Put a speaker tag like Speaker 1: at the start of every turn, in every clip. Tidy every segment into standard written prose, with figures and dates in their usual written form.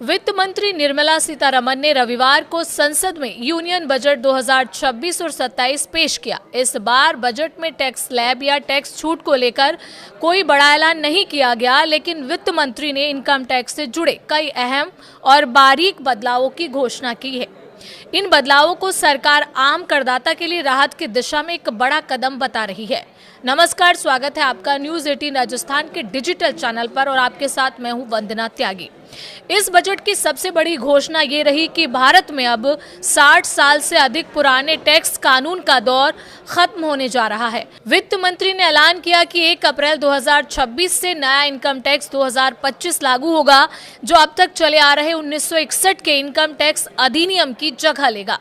Speaker 1: वित्त मंत्री निर्मला सीतारमण ने रविवार को संसद में यूनियन बजट 2026 और 27 पेश किया। इस बार बजट में टैक्स स्लैब या टैक्स छूट को लेकर कोई बड़ा ऐलान नहीं किया गया, लेकिन वित्त मंत्री ने इनकम टैक्स से जुड़े कई अहम और बारीक बदलावों की घोषणा की है। इन बदलावों को सरकार आम करदाता के लिए राहत की दिशा में एक बड़ा कदम बता रही है। नमस्कार, स्वागत है आपका न्यूज 18 राजस्थान के डिजिटल चैनल पर और आपके साथ मैं हूं वंदना त्यागी। इस बजट की सबसे बड़ी घोषणा ये रही कि भारत में अब 60 साल से अधिक पुराने टैक्स कानून का दौर खत्म होने जा रहा है। वित्त मंत्री ने ऐलान किया कि 1 अप्रैल 2026 से नया इनकम टैक्स 2025 लागू होगा, जो अब तक चले आ रहे 1961 के इनकम टैक्स अधिनियम की जगह लेगा।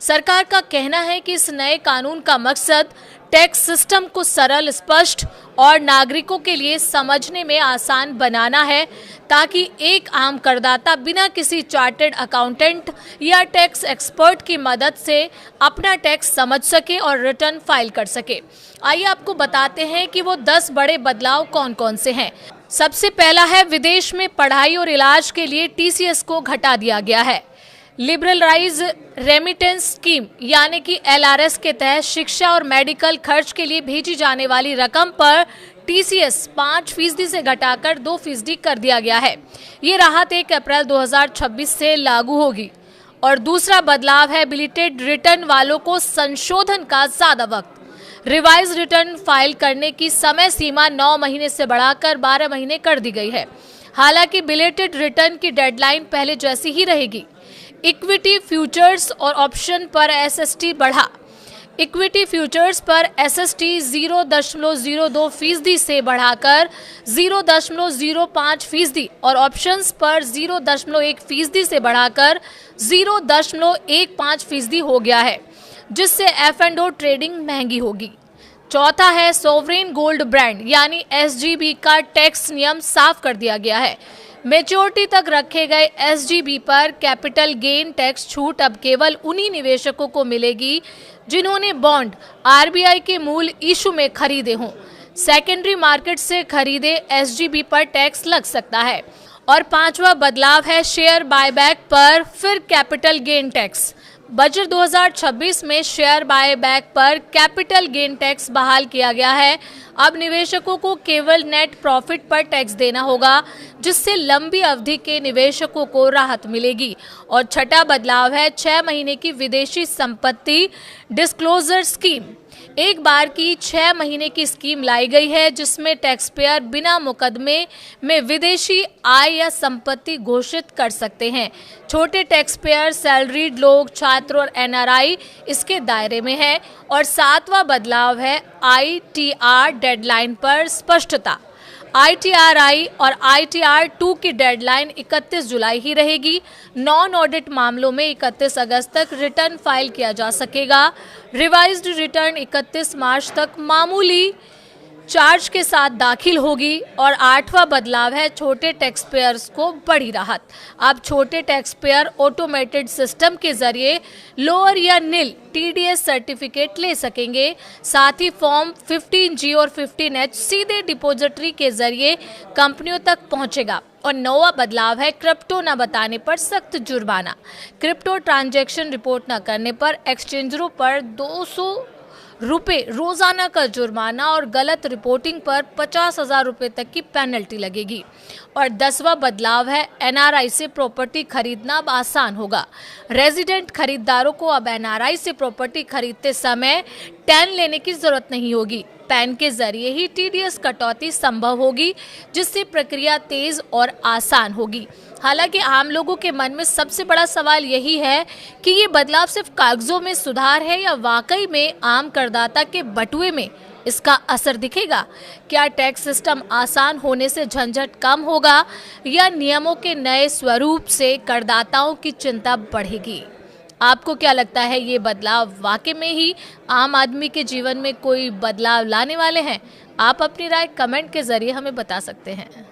Speaker 1: सरकार का कहना है कि इस नए कानून का मकसद टैक्स सिस्टम को सरल, स्पष्ट और नागरिकों के लिए समझने में आसान बनाना है, ताकि एक आम करदाता बिना किसी चार्टर्ड अकाउंटेंट या टैक्स एक्सपर्ट की मदद से अपना टैक्स समझ सके और रिटर्न फाइल कर सके। आइए आपको बताते हैं कि वो 10 बड़े बदलाव कौन कौन से हैं। सबसे पहला है, विदेश में पढ़ाई और इलाज के लिए TCS को घटा दिया गया है। लिबरलाइज रेमिटेंस स्कीम यानी कि LRS के तहत शिक्षा और मेडिकल खर्च के लिए भेजी जाने वाली रकम पर TCS 5% से घटाकर 2% कर दिया गया है। ये राहत 1 अप्रैल 2026 से लागू होगी। और दूसरा बदलाव है, बिलेटेड रिटर्न वालों को संशोधन का ज्यादा वक्त। रिवाइज रिटर्न फाइल करने की समय सीमा 9 महीने से बढ़ाकर 12 महीने कर दी गई है। हालांकि बिलेटेड रिटर्न की डेडलाइन पहले जैसी ही रहेगी। इक्विटी फ्यूचर्स और ऑप्शन पर SST बढ़ा। इक्विटी फ्यूचर्स पर SST 0.02% से बढ़ाकर 0.05% और ऑप्शंस पर 0.1% से बढ़ाकर 0.15% हो गया है, जिससे F&O ट्रेडिंग महंगी होगी। चौथा है, सोवरेन गोल्ड ब्रांड यानी SGB का टैक्स नियम साफ कर दिया गया है। मैच्योरिटी तक रखे गए SGB पर कैपिटल गेन टैक्स छूट अब केवल उन्हीं निवेशकों को मिलेगी जिन्होंने बॉन्ड RBI के मूल इशू में खरीदे हों। सेकेंडरी मार्केट से खरीदे SGB पर टैक्स लग सकता है। और पांचवा बदलाव है, शेयर बायबैक पर फिर कैपिटल गेन टैक्स। बजट 2026 में शेयर बायबैक पर कैपिटल गेन टैक्स बहाल किया गया है। अब निवेशकों को केवल नेट प्रॉफिट पर टैक्स देना होगा, जिससे लंबी अवधि के निवेशकों को राहत मिलेगी। और छठा बदलाव है, 6 महीने की विदेशी संपत्ति डिस्क्लोजर स्कीम। एक बार की 6 महीने की स्कीम लाई गई है, जिसमें टैक्स पेयर बिना मुकदमे में विदेशी आय या संपत्ति घोषित कर सकते हैं। छोटे टैक्स पेयर, सैलरीड लोग, छात्र और NRI इसके दायरे में है। और 7वां बदलाव है, ITR डेडलाइन पर स्पष्टता। ITR-I और ITR-2 की डेडलाइन 31 जुलाई ही रहेगी। नॉन ऑडिट मामलों में 31 अगस्त तक रिटर्न फाइल किया जा सकेगा। रिवाइज्ड रिटर्न 31 मार्च तक मामूली चार्ज के साथ दाखिल होगी। और 8वां बदलाव है, छोटे टैक्स पेयर्स को बड़ी राहत। अब छोटे टैक्स पेयर ऑटोमेटेड सिस्टम के जरिए लोअर या नील TDS सर्टिफिकेट ले सकेंगे। साथ ही फॉर्म 15G और 15H सीधे डिपोजिटरी के जरिए कंपनियों तक पहुंचेगा। और 9वां बदलाव है, क्रिप्टो न बताने पर सख्त जुर्माना। क्रिप्टो ट्रांजैक्शन रिपोर्ट न करने पर एक्सचेंजरों पर 200 रुपये रोजाना का जुर्माना और गलत रिपोर्टिंग पर 50,000 रुपये तक की पेनल्टी लगेगी। और 10वां बदलाव है, NRI से प्रॉपर्टी खरीदना अब आसान होगा। रेजिडेंट खरीदारों को अब NRI से प्रॉपर्टी खरीदते समय टैन लेने की जरूरत नहीं होगी। पैन के जरिए ही TDS कटौती संभव होगी, जिससे प्रक्रिया तेज और आसान होगी। हालांकि आम लोगों के मन में सबसे बड़ा सवाल यही है कि ये बदलाव सिर्फ कागजों में सुधार है या वाकई में आम करदाता के बटुए में इसका असर दिखेगा। क्या टैक्स सिस्टम आसान होने से झंझट कम होगा या नियमों के नए स्वरूप से करदाताओं की चिंता बढ़ेगी? आपको क्या लगता है, ये बदलाव वाकई में ही आम आदमी के जीवन में कोई बदलाव लाने वाले हैं? आप अपनी राय कमेंट के जरिए हमें बता सकते हैं।